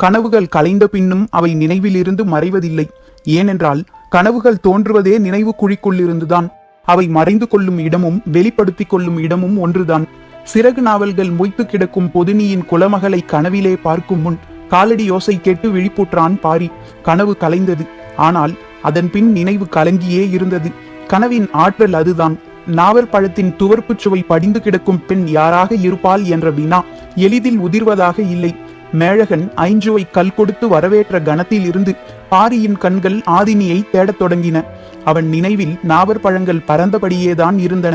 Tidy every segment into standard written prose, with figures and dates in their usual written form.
கனவுகள் கலைந்த பின்னும் அவை நினைவிலிருந்து மறைவதில்லை. ஏனென்றால் கனவுகள் தோன்றுவதே நினைவு குழிக்குள்ளிருந்துதான். அவை மறைந்து கொள்ளும் இடமும் வெளிப்படுத்திக் கொள்ளும் இடமும் ஒன்றுதான். சிறகு நாவல்கள் மொய்த்து கிடக்கும் பொதினியின் குலமகளை கனவிலே பார்க்கும் முன் காலடி யோசை கேட்டு விழிப்புற்றான் பாரி. கனவு கலைந்தது. ஆனால் அதன் பின் நினைவு கலங்கியே இருந்தது. கனவின் ஆற்றல் அதுதான். நாவற்பழத்தின் துவர்ப்புச் சுவை படிந்து கிடக்கும் பெண் யாராக இருப்பாள் என்ற வினா எளிதில் உதிர்வதாக இல்லை. மேழகன் ஐஞ்சுவை கல் கொடுத்து வரவேற்ற கணத்தில் இருந்து பாரியின் கண்கள் ஆதினியை தேடத் தொடங்கின. அவன் நினைவில் நாவற்பழங்கள் பறந்தபடியேதான் இருந்தன.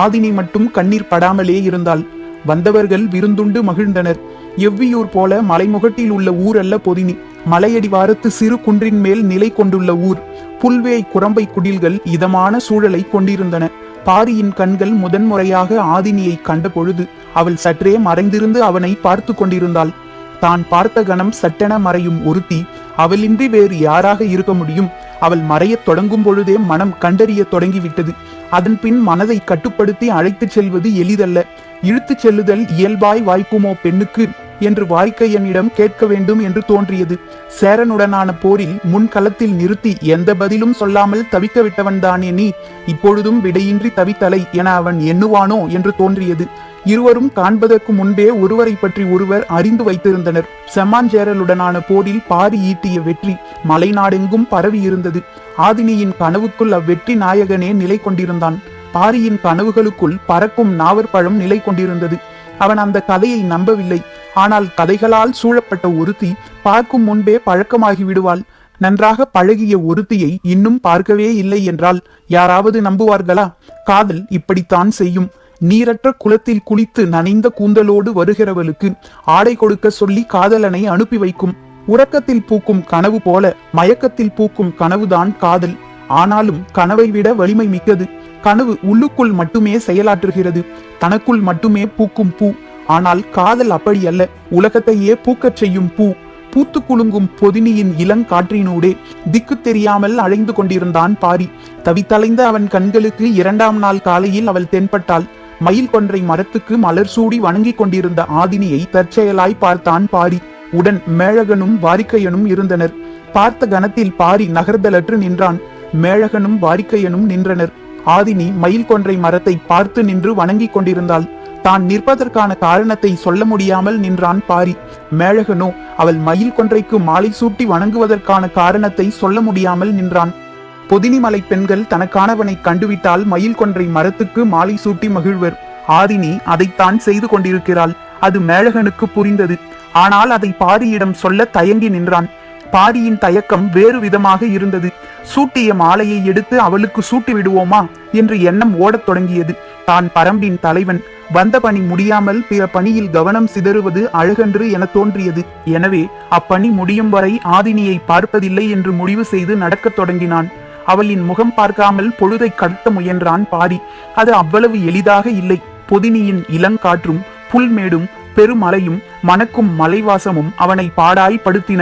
ஆதினி மட்டும் கண்ணீர் படாமலே இருந்தாள். வந்தவர்கள் விருந்துண்டு மகிழ்ந்தனர். எவ்வியூர் போல மலைமுகட்டில் உள்ள ஊர் அல்ல பொதினி. மலையடிவாரத்து சிறு குன்றின் மேல் நிலை கொண்டுள்ள ஊர். புல்வேய் குரம்பை குடில்கள் இதமான சூழலை கொண்டிருந்தன. பாரியின் கண்கள் முதன்முறையாக ஆதினியை கண்ட பொழுது அவள் சற்றே மறைந்திருந்து அவனை பார்த்து கொண்டிருந்தாள். தான் பார்த்த கணம் சட்டென மறையும் ஒருத்தி அவளின்றி வேறு யாராக இருக்க முடியும்? அவள் மறையத் தொடங்கும் பொழுதே மனம் கண்டறிய தொடங்கிவிட்டது. அதன் பின் மனதை கட்டுப்படுத்தி அழைத்துச் செல்வது எளிதல்ல. இழுத்துச் செல்லுதல் இயல்பாய் வாய்க்குமோ பெண்ணுக்கு என்று வாய்க்கையனிடம் கேட்க வேண்டும் என்று தோன்றியது. சேரனுடனான போரில் முன்களத்தில் நிறுத்தி எந்த பதிலும் சொல்லாமல் தவிக்க விட்டவன்தானே நீ, இப்பொழுதும் விடையின்றி தவித்தலை என அவன் எண்ணுவானோ என்று தோன்றியது. இருவரும் காண்பதற்கு முன்பே ஒருவரை பற்றி ஒருவர் அறிந்து வைத்திருந்தனர். செம்மாஞ்சேரலுடனான போரில் பாரி ஈட்டிய வெற்றி மலைநாடெங்கும் பரவி இருந்தது. ஆதினியின் கனவுக்குள் அவ்வெற்றி நாயகனே நிலை கொண்டிருந்தான். பாரியின் கனவுகளுக்குள் பறக்கும் நாவற்பழம் நிலை கொண்டிருந்தது. அவன் அந்த கதையை நம்பவில்லை. ஆனால் கதைகளால் சூழப்பட்ட ஒருத்தி பார்க்கும் முன்பே பழக்கமாகி விடுவாள். நன்றாக பழகிய ஒருத்தியை இன்னும் பார்க்கவே இல்லை என்றால் யாராவது நம்புவார்களா? காதல் இப்படித்தான் செய்யும். நீரற்ற குளத்தில் குளித்து நனைந்த கூந்தலோடு வருகிறவளுக்கு ஆடை கொடுக்க சொல்லி காதலனை அனுப்பி வைக்கும். உறக்கத்தில் பூக்கும் கனவு போல மயக்கத்தில் பூக்கும் கனவுதான் காதல். ஆனாலும் கனவை விட வலிமை மிக்கது. கனவு உள்ளுக்குள் மட்டுமே செயலாற்றுகிறது. தனக்குள் மட்டுமே பூக்கும் பூ. ஆனால் காதல் அப்படி அல்ல. உலகத்தையே பூக்கச் செய்யும் பூ. பூத்து குலுங்கும் பொதினியின் இளங்காற்றினூடே திக்கு தெரியாமல் அழைந்து கொண்டிருந்தான் பாரி. தவித்தலைந்த அவன் கண்களுக்கு 2ஆம் நாள் காலையில் அவள் தென்பட்டாள். மயில் கொன்றை மரத்துக்கு மலர் சூடி வணங்கிக் கொண்டிருந்த ஆதினியை தற்செயலாய் பார்த்தான் பாரி. உடன் மேழகனும் வாரிக்கையனும் இருந்தனர். பார்த்த கணத்தில் பாரி நகர்தலற்று நின்றான். மேழகனும் வாரிக்கையனும் நின்றனர். ஆதினி மயில் கொன்றை மரத்தை பார்த்து நின்று வணங்கிக் கொண்டிருந்தாள். தான் நிற்பதற்கான காரணத்தை சொல்ல முடியாமல் நின்றான் பாரி. மேழகனோ அவள் மயில் கொன்றைக்கு மாலை சூட்டி வணங்குவதற்கான காரணத்தை சொல்ல முடியாமல் நின்றான். பொதினிமலை பெண்கள் தனக்கானவனை கண்டுவிட்டால் மயில் கொன்றை மரத்துக்கு மாலை சூட்டி மகிழ்வர். ஆதினி அதைத்தான் செய்து கொண்டிருக்கிறாள். அது மேழகனுக்கு புரிந்தது. ஆனால் அதை பாரியிடம் சொல்ல தயங்கி நின்றான். பாரியின் தயக்கம் வேறு விதமாக இருந்தது. சூட்டிய மாலையை எடுத்து அவளுக்கு சூட்டி விடுவோமா என்று எண்ணம் ஓடத் தொடங்கியது. தான் பரம்பின் தலைவன். வந்த பணி முடியாமல் பிற பணியில் கவனம் சிதறுவது அழகன்று என தோன்றியது. எனவே அப்பணி முடியும் வரை ஆதினியை பார்ப்பதில்லை என்று முடிவு செய்து நடக்கத் தொடங்கினான். அவளின் முகம் பார்க்காமல் பொழுதை கடத்த முயன்றான் பாரி. அது அவ்வளவு எளிதாக இல்லை. பொதினியின் இளங்காற்றும் புல்மேடும் பெருமலையும் மணக்கும் மலைவாசமும் அவனை பாடாய் படுத்தின.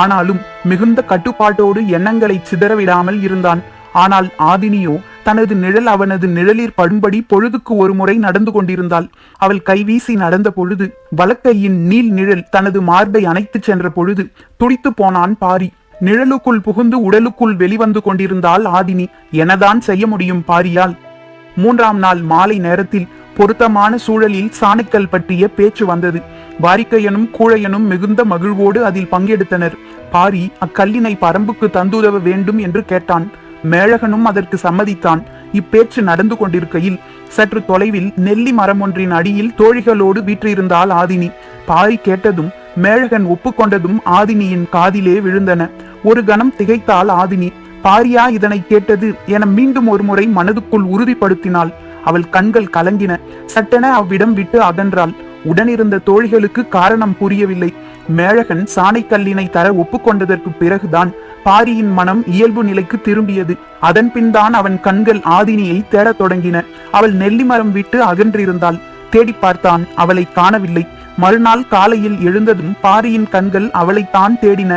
ஆனாலும் மிகுந்த கட்டுப்பாட்டோடு எண்ணங்களை சிதறவிடாமல் இருந்தான். ஆனால் ஆதினியோ தனது நிழல் அவனது நிழலில் படும்படி பொழுதுக்கு ஒரு முறை நடந்து கொண்டிருந்தாள். அவள் கைவீசி நடந்த பொழுது வலக்கையின் நீல் நிழல் தனது மார்பை அணைத்துச் சென்ற பொழுது துடித்து போனான் பாரி. நிழலுக்குள் புகுந்து உடலுக்குள் வெளிவந்து கொண்டிருந்தாள் ஆதினி. எனதான் செய்ய முடியும் பாரியால்? 3ஆம் நாள் மாலை நேரத்தில் பொருத்தமான சூழலில் சாணிக்கல் பற்றிய பேச்சு வந்தது. வாரிக்கையனும் கூழையனும் மிகுந்த மகிழ்வோடு அதில் பங்கெடுத்தனர். பாரி அக்கல்லினை பரம்புக்கு தந்துதவ வேண்டும் என்று கேட்டான். மேழகனும் அதற்கு சம்மதித்தான். இப்பேச்சு நடந்து கொண்டிருக்கையில் சற்று தொலைவில் நெல்லி மரம் ஒன்றின் அடியில் தோழிகளோடு வீற்றிருந்தாள் ஆதினி. பாரி கேட்டதும் மேழகன் ஒப்புக்கொண்டதும் ஆதினியின் காதிலே விழுந்தன. ஒரு கணம் திகைத்தாள் ஆதினி. பாரியா இதனை கேட்டது என மீண்டும் ஒரு முறை மனதுக்குள் உறுதிப்படுத்தினாள். அவள் கண்கள் கலங்கின. சட்டென அவ்விடம் விட்டு அகன்றாள். உடனிருந்த தோழிகளுக்கு காரணம் புரியவில்லை. மேழகன் சாணைக்கல்லினை தர ஒப்புக்கொண்டதற்கு பிறகுதான் பாரியின் மனம் இயல்பு நிலைக்கு திரும்பியது. அதன் பின் தான் அவன் கண்கள் ஆதினியை தேடத் தொடங்கின. அவள் நெல்லிமரம் விட்டு அகன்றிருந்தாள். தேடி பார்த்தான். அவளை காணவில்லை. மறுநாள் காலையில் எழுந்ததும் பாரியின் கண்கள் அவளைத்தான் தேடின.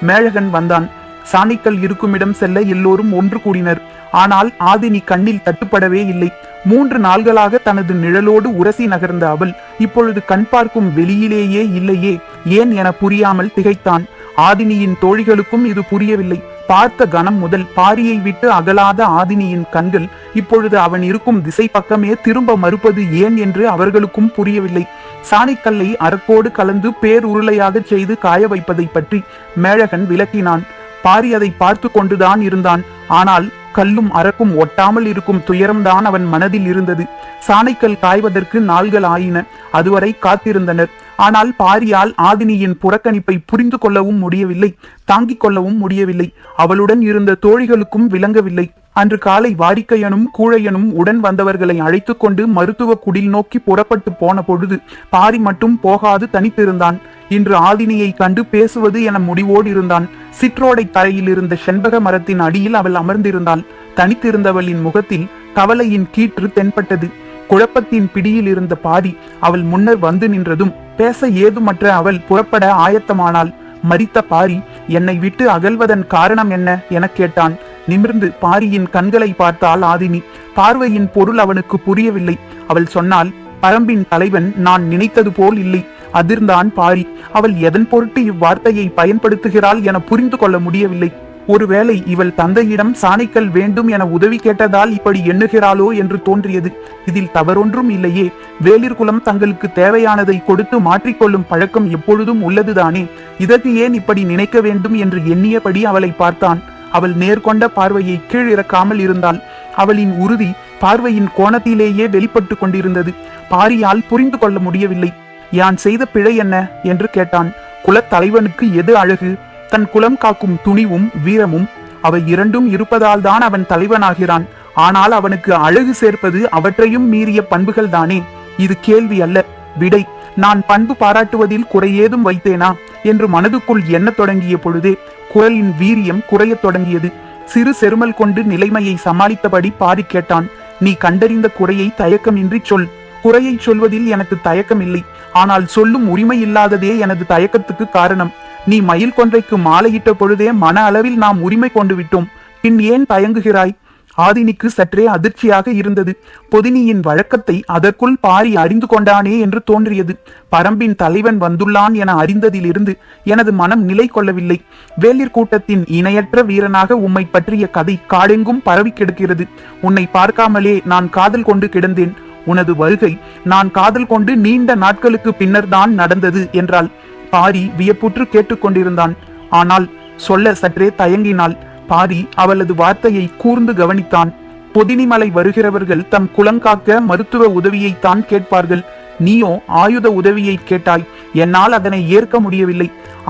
மேழகன் வந்தான். சாணிக்கல் இருக்குமிடம் செல்ல எல்லோரும் ஒன்று கூடினர். ஆனால் ஆதினி கண்ணில் தட்டுப்படவே இல்லை. 3 நாள்களாக தனது நிழலோடு உரசி நகர்ந்த அவள் இப்பொழுது கண் பார்க்கும் வெளியிலேயே இல்லையே, ஏன் என புரியாமல் திகைத்தான். ஆதினியின் தோழிகளுக்கும் இது புரியவில்லை. பார்த்த கணம் முதல் பாரியை விட்டு அகலாத ஆதினியின் கண்கள் இப்பொழுது அவன் இருக்கும் திசை பக்கமே திரும்ப மறுப்பது ஏன் என்று அவர்களுக்கும் புரியவில்லை. சாணிக்கல்லை அரக்கோடு கலந்து பேருருளையாக செய்து காய வைப்பதை பற்றி மேழகன் விளக்கினான். பாரி அதை பார்த்து கொண்டுதான் இருந்தான். ஆனால் கல்லும் அரக்கும் ஒட்டாமல் இருக்கும் துயரம்தான் அவன் மனதில் இருந்தது. சாணைக்கல் காய்வதற்கு நாள்கள் ஆயின. அதுவரை காத்திருந்தனர். ஆனால் பாரியால் ஆதினியின் புறக்கணிப்பை புரிந்து கொள்ளவும் முடியவில்லை, தாங்கிக் கொள்ளவும் முடியவில்லை. அவளுடன் இருந்த தோழிகளுக்கும் விளங்கவில்லை. அன்று காலை வாரிக்கையனும் கூழையனும் உடன் வந்தவர்களை அழைத்து கொண்டு மருத்துவ குடில் நோக்கி புறப்பட்டு போன பொழுது பாரி மட்டும் போகாது தனித்திருந்தான். இன்று ஆதினியை கண்டு பேசுவது என முடிவோடு இருந்தான். சிற்றோடை கரையில் இருந்த செண்பக மரத்தின் அடியில் அவள் அமர்ந்திருந்தாள். தனித்திருந்தவளின் முகத்தில் கவலையின் கீற்று தென்பட்டது. குழப்பத்தின் பிடியில் இருந்த பாரி அவள் முன்னர் வந்து நின்றதும் பேச ஏதுமற்ற அவள் புறப்பட ஆயத்தமானாள். மரித்த பாரி என்னை விட்டு அகல்வதன் காரணம் என்ன என கேட்டான். நிமிர்ந்து பாரியின் கண்களை பார்த்தாள் ஆதினி. பார்வையின் பொருள் அவனுக்கு புரியவில்லை. அவள் சொன்னால், பரம்பின் தலைவன் நான் நினைத்தது போல் இல்லை. அதிர்ந்தான் பாரி. அவள் எதன் பொருட்டு இவ்வார்த்தையை பயன்படுத்துகிறாள் என புரிந்து கொள்ள முடியவில்லை. ஒருவேளை இவள் தந்தையிடம் சாணைக்கல் வேண்டும் என உதவி கேட்டதால் இப்படி எண்ணுகிறாளோ என்று தோன்றியது. இதில் தவறொன்றும் இல்லையே. வேளிர் குலம் தங்களுக்கு தேவையானதை கொடுத்து மாற்றிக்கொள்ளும் பழக்கம் எப்பொழுதும் உள்ளதுதானே. இதற்கு ஏன் இப்படி நினைக்க வேண்டும் என்று எண்ணியபடி அவளை பார்த்தான். அவள் நேர்கொண்ட பார்வையை கீழிறக்காமல் இருந்தாள். அவளின் உறுதி பார்வையின் கோணத்திலேயே வெளிப்பட்டு கொண்டிருந்தது. பாரியால் புரிந்து கொள்ள முடியவில்லை. யான் செய்த பிழை என்ன என்று கேட்டான். குலத்தலைவனுக்கு எது அழகு? தன் குலம் காக்கும் துணிவும் வீரமும். அவை இரண்டும் இருப்பதால் தான் அவன் தலைவனாகிறான். ஆனால் அவனுக்கு அழகு சேர்ப்பது அவற்றையும் மீறிய பண்புகள் தானே. இது கேள்வி அல்ல, விடை. நான் பண்பு பாராட்டுவதில் குறையேதும் வைத்தேனா என்று மனதுக்குள் எண்ணத் தொடங்கிய பொழுதே குரலின் வீரியம் குறையத் தொடங்கியது. சிறு செருமல் கொண்டு நிலைமையை சமாளித்தபடி பாரி கேட்டான். நீ கண்டறிந்த குறையை தயக்கமின்றி சொல். குறையை சொல்வதில் எனக்கு தயக்கம் இல்லை. ஆனால் சொல்லும் உரிமை இல்லாததே எனது தயக்கத்துக்கு காரணம். நீ மயில் கொன்றைக்கு மாலையிட்ட பொழுதே மன அளவில் நாம் உரிமை கொண்டு விட்டோம். பின் ஏன் தயங்குகிறாய்? ஆதினிக்கு சற்றே அதிர்ச்சியாக இருந்தது. பொதினியின் வழக்கத்தை அதற்குள் பாரி அறிந்து கொண்டானே என்று தோன்றியது. பரம்பின் தலைவன் வந்துள்ளான் என அறிந்ததிலிருந்து எனது மனம் நிலை கொள்ளவில்லை. வேளிர் கூட்டத்தின் இணையற்ற வீரனாக உம்மை பற்றிய கதை காடெங்கும் பரவி கிடக்கிறது. உன்னை பார்க்காமலே நான் காதல் கொண்டு கிடந்தேன். உனது வருகை நான் காதல் கொண்டு நீண்ட நாட்களுக்கு பின்னர் தான் நடந்தது என்றாள். பாரி வியப்புற்று கேட்டுக்கொண்டிருந்தான். ஆனால் சொல்ல சற்றே தயங்கினாள். பாரி அவளது வார்த்தையை கூர்ந்து கவனித்தான். பொதினிமலை வருகிறவர்கள் தம் குலங்காக்க மருத்துவ உதவியைத்தான் கேட்பார்கள். நீயோ ஆயுத உதவியை கேட்டாய். என்னால் அதனை ஏற்க முடியவில்லை.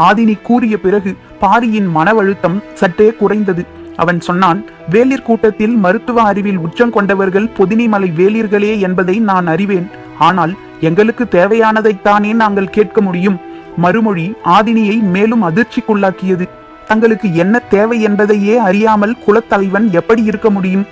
ஆதினி கூறிய பிறகு பாரியின் மனவழுத்தம் சற்றே குறைந்தது. அவன் சொன்னான், வேளிர் கூட்டத்தில் மருத்துவ அறிவில் உச்சம் கொண்டவர்கள் பொதினிமலை வேளிர்களே என்பதை நான் அறிவேன். ஆனால் எங்களுக்கு தேவையானதைத்தானே நாங்கள் கேட்க முடியும். மறுமொழி ஆதினியை மேலும் அதிர்ச்சிக்குள்ளாக்கியது. தங்களுக்கு என்ன தேவை என்பதையே அறியாமல் குலத்தலைவன் எப்படி இருக்க முடியும்?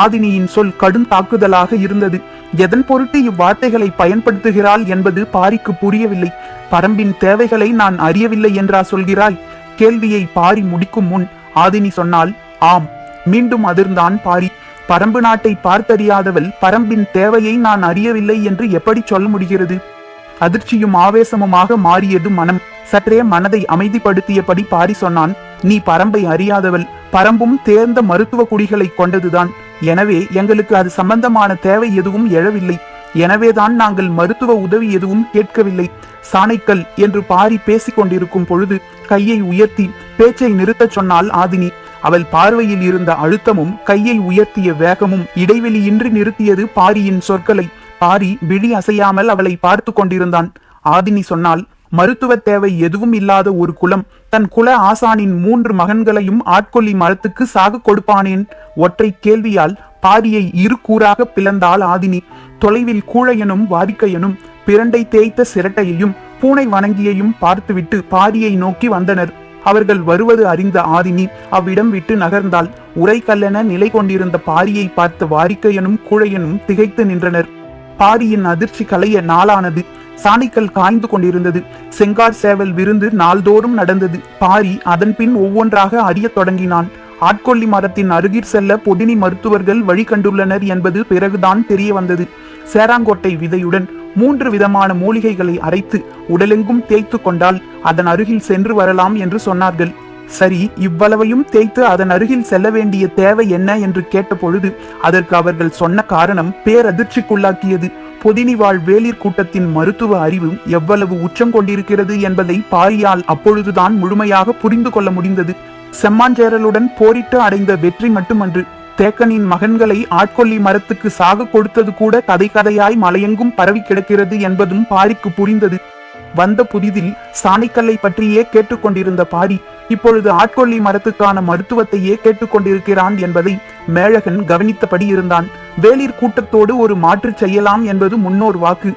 ஆதினியின் சொல் கடும் தாக்குதலாக இருந்தது. எதன் பொருட்டு இவ்வார்த்தைகளை பயன்படுத்துகிறாள் என்பது பாரிக்கு புரியவில்லை. பரம்பின் தேவைகளை நான் அறியவில்லை என்றா சொல்கிறாய்? கேள்வியை பாரி முடிக்கும் முன் ஆதினி சொன்னால், ஆம். மீண்டும் அதிர்ந்தான் பாரி. பரம்பு நாட்டை பார்த்தறியாதவள் பரம்பின் தேவையை நான் அறியவில்லை என்று எப்படி சொல்ல முடிகிறது? அதிர்ச்சியும் ஆவேசமுமாக மாறியது மனம். சற்றே மனதை அமைதிப்படுத்தியபடி பாரி சொன்னான், நீ பரம்பை அறியாதவள். பரம்பும் தேர்ந்த மருத்துவ குடிகளை கொண்டதுதான். எனவே எங்களுக்கு அது சம்பந்தமான தேவை எதுவும் எழவில்லை. எனவேதான் நாங்கள் மருத்துவ உதவி எதுவும் கேட்கவில்லை. சாணைக்கல் என்று பாரி பேசிக் கொண்டிருக்கும் பொழுது கையை உயர்த்தி பேச்சை நிறுத்தச் சொன்னால் ஆதினி. அவள் பார்வையில் இருந்த அழுத்தமும் கையை உயர்த்திய வேகமும் இடைவெளியின்றி நிறுத்தியது பாரியின் சொற்களை. பாரி விழி அசையாமல் அவளை பார்த்து கொண்டிருந்தான். ஆதினி சொன்னால், மருத்துவ தேவை எதுவும் இல்லாத ஒரு குலம் தன் குல ஆசானின் 3 மகன்களையும் ஆட்கொல்லி மரத்துக்கு சாக கொடுப்பானேன்? ஒற்றை கேள்வியால் பாரியை இரு கூறாக பிளந்தாள் ஆதினி. தொலைவில் கூழையனும் வாரிக்கையனும் பிரண்டை தேய்த்த சிரட்டையையும் பூனை வணங்கியையும் பார்த்துவிட்டு பாரியை நோக்கி வந்தனர். அவர்கள் வருவது அறிந்த ஆதினி அவ்விடம் விட்டு நகர்ந்தாள். உரை கல்லென நிலை கொண்டிருந்த பாரியை பார்த்த வாரிக்கையனும் கூழையனும் திகைத்து நின்றனர். பாரியின் அதிர்ச்சி கலைய நாளானது. சாணிக்கல் காய்ந்து கொண்டிருந்தது. செங்கார் சேவல் விருந்து நாள்தோறும் நடந்தது. பாரி அதன் பின் ஒவ்வொன்றாக அறிய தொடங்கினான். ஆட்கொல்லி மரத்தின் அருகில் செல்ல பொதினி மருத்துவர்கள் வழி கண்டுள்ளனர் என்பது பிறகுதான் தெரிய வந்தது. சேராங்கொட்டை விதையுடன் 3 விதமான மூலிகைகளை அரைத்து உடலெங்கும் தேய்த்து கொண்டால் அதன் அருகில் சென்று வரலாம் என்று சொன்னார்கள். சரி, இவ்வளவையும் தேய்த்து அதன் அருகில் செல்ல வேண்டிய தேவை என்ன என்று கேட்டபொழுது அதற்கு அவர்கள் சொன்ன காரணம் பேரதிர்ச்சிக்குள்ளாக்கியது. பொதினி வாழ் வேளிர் கூட்டத்தின் மருத்துவ அறிவு எவ்வளவு உச்சம் கொண்டிருக்கிறது என்பதை பாரியால் அப்பொழுதுதான் முழுமையாக புரிந்து கொள்ள முடிந்தது. செம்மாஞ்சேரலுடன் போரிட்டு அடைந்த வெற்றி மட்டுமன்று, தேக்கனின் மகன்களை ஆட்கொல்லி மரத்துக்கு சாக கொடுத்தது கூட கதை கதையாய் மலையெங்கும் பரவி கிடக்கிறது என்பதும் பாரிக்கு புரிந்தது. வந்த புதிதில் சாணிக்கல்லை பற்றியே கேட்டுக்கொண்டிருந்த பாரி இப்பொழுது ஆட்கொல்லி மரத்துக்கான மருத்துவத்தையே கேட்டுக்கொண்டிருக்கிறான் என்பதை மேழகன் கவனித்தபடி இருந்தான். வேளிர் கூட்டத்தோடு ஒரு மாற்று செய்யலாம் என்பது முன்னோர் வாக்கு.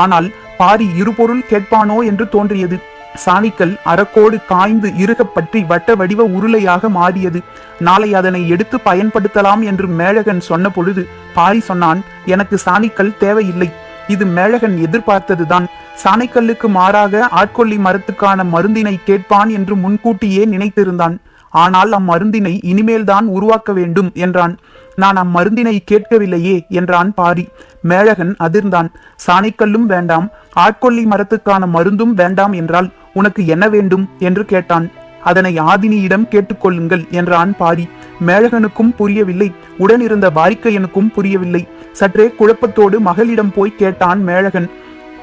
ஆனால் பாரி இருபொருள் கேட்பானோ என்று தோன்றியது. சாணிக்கல் அரக்கோடு காய்ந்து இறுகப் பற்றி வட்ட வடிவ உருளையாக மாறியது. நாளை அதனை எடுத்து பயன்படுத்தலாம் என்று மேழகன் சொன்ன பொழுது பாரி சொன்னான், எனக்கு சாணிக்கல் தேவையில்லை. இது மேழகன் எதிர்பார்த்ததுதான். சாணைக்கல்லுக்கு மாறாக ஆட்கொல்லி மரத்துக்கான மருந்தினை கேட்பான் என்று முன்கூட்டியே நினைத்திருந்தான். ஆனால் அம்மருந்தினை இனிமேல்தான் உருவாக்க வேண்டும் என்றான். நான் அம்மருந்தினை கேட்கவில்லையே என்றான் பாரி. மேழகன் அதிர்ந்தான். சாணைக்கல்லும் வேண்டாம், ஆட்கொல்லி மரத்துக்கான மருந்தும் வேண்டாம் என்றால் உனக்கு என்ன வேண்டும் என்று கேட்டான். அதனை ஆதினியிடம் கேட்டுக்கொள்ளுங்கள் என்றான் பாரி. மேழகனுக்கும் புரியவில்லை, உடனிருந்த வாரிக்கையனுக்கும் புரியவில்லை. சற்றே குழப்பத்தோடு மகளிடம் போய் கேட்டான் மேழகன்.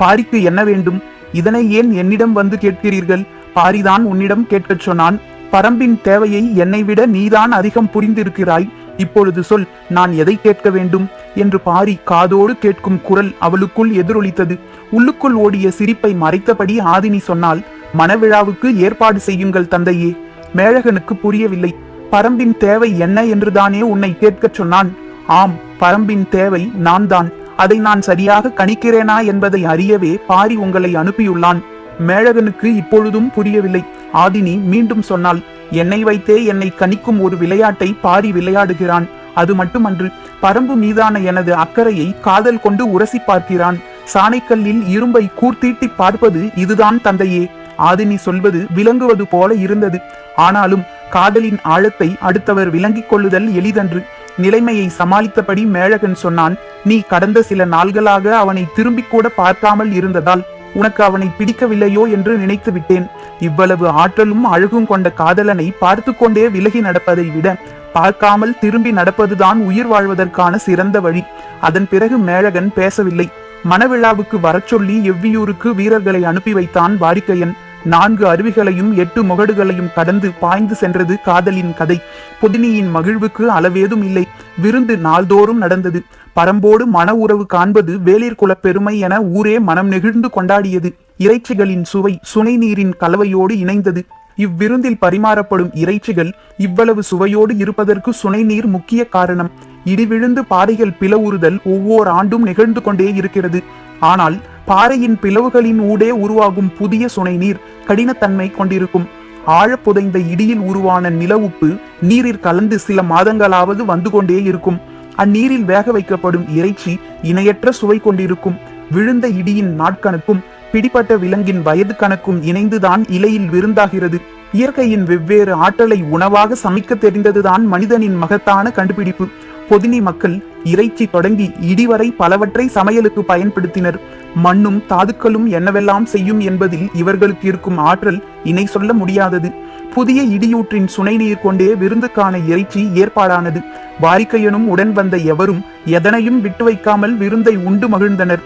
பாரிக்கு என்ன வேண்டும்? இதனை ஏன் என்னிடம் வந்து கேட்கிறீர்கள்? பாரிதான் உன்னிடம் கேட்கச் சொன்னான். பரம்பின் தேவையை என்னை விட நீதான் அதிகம் புரிந்திருக்கிறாய். இப்பொழுது சொல், நான் எதை கேட்க வேண்டும் என்று பாரி காதோடு கேட்கும் குரல் அவளுக்குள் எதிரொலித்தது. உள்ளுக்குள் ஓடிய சிரிப்பை மறைத்தபடி ஆதினி சொன்னால், மணவிழாவுக்கு ஏற்பாடு செய்யுங்கள் தந்தையே. மேழகனுக்கு புரியவில்லை. பரம்பின் தேவை என்ன என்றுதானே உன்னை கேட்கச் சொன்னான்? ஆம், பரம்பின் தேவை நான் தான். அதை நான் சரியாக கணிக்கிறேனா என்பதை அறியவே பாரி உங்களை அனுப்பியுள்ளான். மேழகனுக்கு இப்பொழுதும் புரியவில்லை. ஆதினி மீண்டும் சொன்னாள், என்னை வைத்தே என்னை கணிக்கும் ஒரு விளையாட்டை பாரி விளையாடுகிறான். அது மட்டுமன்று, பரம்பு மீதான எனது அக்கறையை காதல் கொண்டு உரசி பார்க்கிறான். சாணைக்கல்லில் இரும்பை கூர்த்தீட்டி பார்ப்பது இதுதான் தந்தையே. ஆதினி சொல்வது விளங்குவது போல இருந்தது. ஆனாலும் காதலின் ஆழத்தை அடுத்தவர் விளங்கிக் கொள்ளுதல் எளிதன்று. நிலைமையை சமாளித்தபடி மேழகன் சொன்னான், நீ கடந்த சில நாள்களாக அவனை திரும்பி கூட பார்க்காமல் இருந்ததால் உனக்கு அவனை பிடிக்கவில்லையோ என்று நினைத்து விட்டேன். இவ்வளவு ஆற்றலும் அழகும் கொண்ட காதலனை பார்த்து கொண்டே விலகி நடப்பதை விட பார்க்காமல் திரும்பி நடப்பதுதான் உயிர் வாழ்வதற்கான சிறந்த வழி. அதன் பிறகு மேழகன் பேசவில்லை. மணவிழாவுக்கு வரச் சொல்லி எவ்வியூருக்கு வீரர்களை அனுப்பி வைத்தான் வாரிக்கையன். 4 அருவிகளையும் 8 முகடுகளையும் கடந்து பாய்ந்து சென்றது காதலின் கதை. பொதினியின் மகிழ்வுக்கு அளவேதும் இல்லை. விருந்து நாள்தோறும் நடந்தது. பரம்போடு மன உறவு காண்பது வேளிர் குலப் பெருமை என ஊரே மனம் நெகிழ்ந்து கொண்டாடியது. இறைச்சிகளின் சுவை சுனை நீரின் கலவையோடு இணைந்தது. இவ்விருந்தில் பரிமாறப்படும் இறைச்சிகள் இவ்வளவு சுவையோடு இருப்பதற்கு சுனை நீர் முக்கிய காரணம். இடிவிழுந்து பாறைகள் பிளவுறுதல் ஒவ்வொரு ஆண்டும் நிகழ்ந்து கொண்டே இருக்கிறது. ஆனால் பாறையின் பிளவுகளின் ஊடே உருவாகும் புதிய சுனை நீர் கடினத்தன்மை கொண்டிருக்கும். ஆழ புதைந்த இடியில் உருவான நில உப்பு நீரில் கலந்து சில மாதங்களாவது வந்து கொண்டே இருக்கும். அந்நீரில் வேக வைக்கப்படும் இறைச்சி இணையற்ற சுவை கொண்டிருக்கும். விழுந்த இடியின் நாட்கணக்கும் பிடிப்பட்ட விலங்கின் வயது கணக்கும் இணைந்துதான் இலையில் விருந்தாகிறது. இயற்கையின் வெவ்வேறு ஆற்றலை உணவாக சமைக்க தெரிந்ததுதான் மனிதனின் மகத்தான கண்டுபிடிப்பு. பொதினி மக்கள் இறைச்சி தொடங்கி இடிவரை பலவற்றை சமையலுக்கு பயன்படுத்தினர். மண்ணும் தாதுக்களும் என்னவெல்லாம் செய்யும் என்பதில் இவர்களுக்கு இருக்கும் ஆற்றல் இணை சொல்ல முடியாதது. புதிய இடியூற்றின் சுனை நீர் கொண்டே விருந்துக்கான இறைச்சி ஏற்பாடானது. வாரிக்கையனும் உடன் வந்த எவரும் எதனையும் விட்டு வைக்காமல் விருந்தை உண்டு மகிழ்ந்தனர்.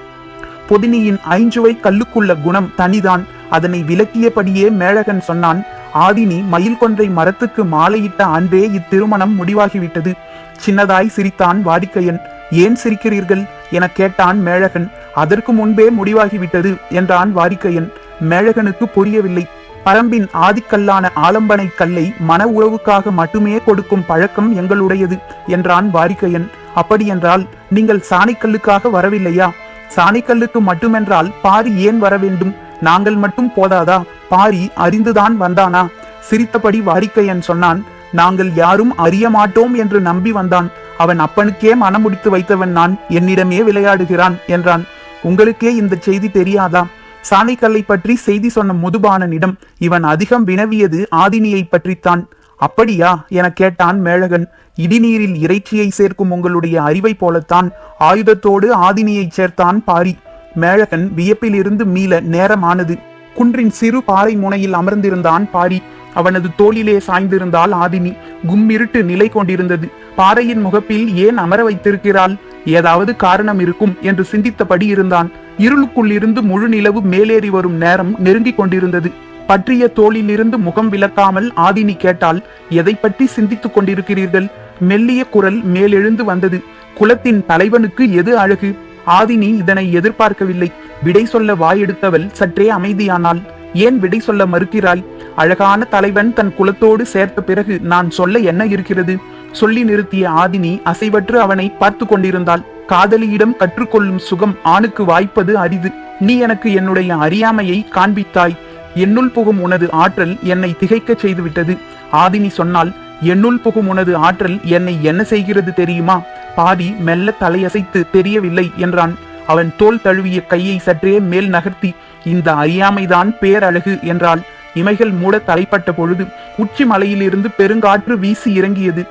பொதினியின் ஐஞ்சுவை கல்லுக்குள்ள குணம் தனிதான். அதனை விளக்கியபடியே மேழகன் சொன்னான், ஆதினி மயில் கொன்றை மரத்துக்கு மாலையிட்ட அன்றே இத்திருமணம் முடிவாகிவிட்டது. சின்னதாய் சிரித்தான் வாரிக்கையன். ஏன் சிரிக்கிறீர்கள் என கேட்டான் மேழகன். அதற்கு முன்பே முடிவாகிவிட்டது என்றான் வாரிக்கையன். மேழகனுக்கு புரியவில்லை. பரம்பின் ஆதிக்கல்லான ஆலம்பனை கல்லை மன உறவுக்காக மட்டுமே கொடுக்கும் பழக்கம் எங்களுடையது என்றான் வாரிக்கையன். அப்படியென்றால் நீங்கள் சாணைக்கல்லுக்காக வரவில்லையா? சாணைக்கல்லுக்கு மட்டுமென்றால் பாரி ஏன் வர வேண்டும்? நாங்கள் மட்டும் போதாதா? பாரி அறிந்துதான் வந்தானா? சிரித்தபடி வாரிக்கையன் சொன்னான், நாங்கள் யாரும் அறிய மாட்டோம் என்று நம்பி வந்தான். அவன் அப்பனுக்கே மனமுடித்து வைத்தவன் நான். என்னிடமே விளையாடுகிறான் என்றான். உங்களுக்கே இந்த செய்தி தெரியாதா? சாணைக்கல்லை பற்றி செய்தி சொன்ன முதுபாணனிடம் இவன் அதிகம் வினவியது ஆதினியை பற்றித்தான். அப்படியா என கேட்டான் மேழகன். இடிநீரில் இறைச்சியை சேர்க்கும் உங்களுடைய அறிவை போலத்தான் ஆயுதத்தோடு ஆதினியை சேர்த்தான் பாரி. மேழகன் வியப்பிலிருந்து மீள நேரமானது. குன்றின் சிறு பாறை முனையில் அமர்ந்திருந்தான் பாரி. அவனது தோளிலே சாய்ந்திருந்தால் ஆதினி. கும்மிருட்டு நிலை கொண்டிருந்தது. பாறையின் முகப்பில் ஏன் அமர வைத்திருக்கிறாள்? ஏதாவது காரணம் இருக்கும் என்று சிந்தித்தபடி இருந்தான். இருளுக்குள் இருந்து முழு நிலவு மேலேறி வரும் நேரம் நெருங்கிக் கொண்டிருந்தது. பற்றிய தோளிலிருந்து முகம் விலக்காமல் ஆதினி கேட்டால், எதை பற்றி சிந்தித்துக் கொண்டிருக்கிறீர்கள்? மெல்லிய குரல் மேலெழுந்து வந்தது. குலத்தின் தலைவனுக்கு எது அழகு? ஆதினி இதனை எதிர்பார்க்கவில்லை. விடை சொல்ல வாயெடுத்தவள் சற்றே அமைதியானாள். ஏன் விடை சொல்ல மறுக்கிறாய்? அழகான தலைவன் தன் குலத்தோடு சேர்த்த பிறகு நான் சொல்ல என்ன இருக்கிறது? சொல்லி நிறுத்திய ஆதினி அசைவற்று அவனை பார்த்து கொண்டிருந்தாள். காதலியிடம் கற்றுக்கொள்ளும் சுகம் ஆணுக்கு வாய்ப்பது அரிது. நீ எனக்கு என்னுடைய அறியாமையை காண்பித்தாய். என்னுள் புகும் உனது ஆற்றல் என்னை திகைக்க செய்துவிட்டது. ஆதினி சொன்னால், என்னுள் புகும் உனது ஆற்றல் என்னை என்ன செய்கிறது தெரியுமா? பாரி மெல்ல தலையசைத்து தெரியவில்லை என்றான். அவன் தோல் தழுவிய கையை சற்றே மேல் நகர்த்தி, இந்த அறியாமைதான் பேரழகு என்றாள். இமைகள் மூட தலைப்பட்ட பொழுது உச்சி மலையிலிருந்து பெருங்காற்று வீசி இறங்கியது.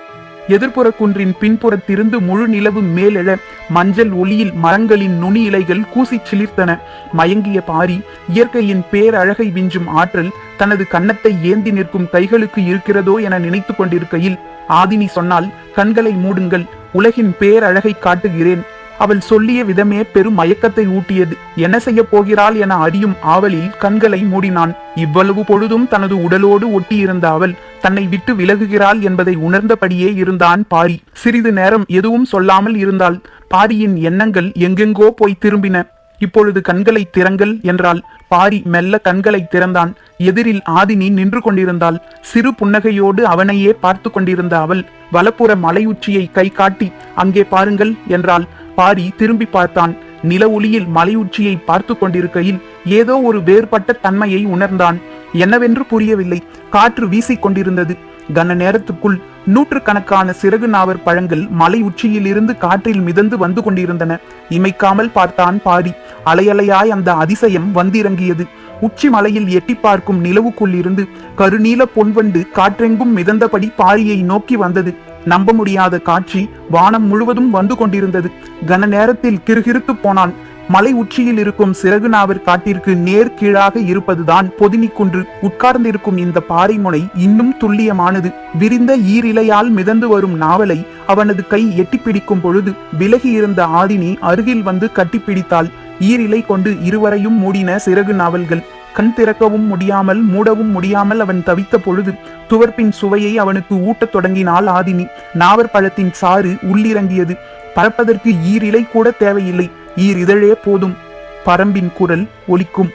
எதிர்ப்புற குன்றின் பின்புறத்திருந்து முழு நிலவு மேலெழ மஞ்சள் ஒளியில் மரங்களின் நுனி இலைகள் கூசிச் சிலிர்த்தன. மயங்கிய பாரி இயற்கையின் பேரழகை விஞ்சும் ஆற்றல் தனது கன்னத்தை ஏந்தி நிற்கும் கைகளுக்கு இருக்கிறதோ என நினைத்து கொண்டிருக்கையில் ஆதினி சொன்னால், கண்களை மூடுங்கள், உலகின் பேரழகை காட்டுகிறேன். அவள் சொல்லிய விதமே பெரும் மயக்கத்தை ஊட்டியது. என்ன செய்ய போகிறாள் என அறியும் ஆவலில் கண்களை மூடினான். இவ்வளவு பொழுதும் தனது உடலோடு ஒட்டியிருந்த அவள் தன்னை விட்டு விலகுகிறாள் என்பதை உணர்ந்தபடியே இருந்தான் பாரி. சிறிது நேரம் எதுவும் சொல்லாமல் இருந்தாள். பாரியின் எண்ணங்கள் எங்கெங்கோ போய் திரும்பின. இப்பொழுது கண்களை திறங்கள் என்றாள். பாரி மெல்ல கண்களை திறந்தான். எதிரில் ஆதினி நின்று கொண்டிருந்தாள். சிறு புன்னகையோடு அவனையே பார்த்து கொண்டிருந்த அவள் வலப்புற மலையுச்சியை கை காட்டி, அங்கே பாருங்கள் என்றாள். பாரி திரும்பி பார்த்தான். நில ஒளியில் மலையுச்சியை பார்த்து கொண்டிருக்கையில் ஏதோ ஒரு வேறுபட்ட தன்மையை உணர்ந்தான். என்னவென்று புரியவில்லை. காற்று வீசிக் கொண்டிருந்தது. கன நேரத்துக்குள் நூற்றுக்கணக்கான சிறகு நாவர் பழங்கள் மலை உச்சியில் இருந்து காற்றில் மிதந்து வந்து கொண்டிருந்தன. இமைக்காமல் பார்த்தான் பாரி. அலையலையாய் அந்த அதிசயம் வந்திறங்கியது. உச்சி மலையில் எட்டி பார்க்கும் நிலவுக்குள் இருந்து கருநீல பொன்வண்டு காற்றெங்கும் மிதந்தபடி பாரியை நோக்கி வந்தது. நம்ப முடியாத காட்சி வானம் முழுவதும் வந்து கொண்டிருந்தது. கன நேரத்தில் கிறுகிறுத்து போனான். மலை உச்சியில் இருக்கும் சிறகு நாவர் காட்டிற்கு நேர் கீழாக இருப்பதுதான் பொதினி குன்று. உட்கார்ந்திருக்கும் இந்த பாறை முனை இன்னும் துல்லியமானது. விரிந்த ஈரிலையால் மிதந்து வரும் நாவலை அவனது கை எட்டி பிடிக்கும் பொழுது விலகி இருந்த ஆதினி அருகில் வந்து கட்டிப்பிடித்தாள். ஈரிலை கொண்டு இருவரையும் மூடின சிறகு நாவல்கள். கண் திறக்கவும் முடியாமல் மூடவும் முடியாமல் அவன் தவித்த பொழுது துவர்ப்பின் சுவையை அவனுக்கு ஊட்டத் தொடங்கினாள் ஆதினி. நாவர் பழத்தின் சாறு உள்ளிறங்கியது. பறப்பதற்கு ஈரிலை கூட தேவையில்லை. ஈரிதழே போதும். பரம்பின் குரல் ஒலிக்கும்.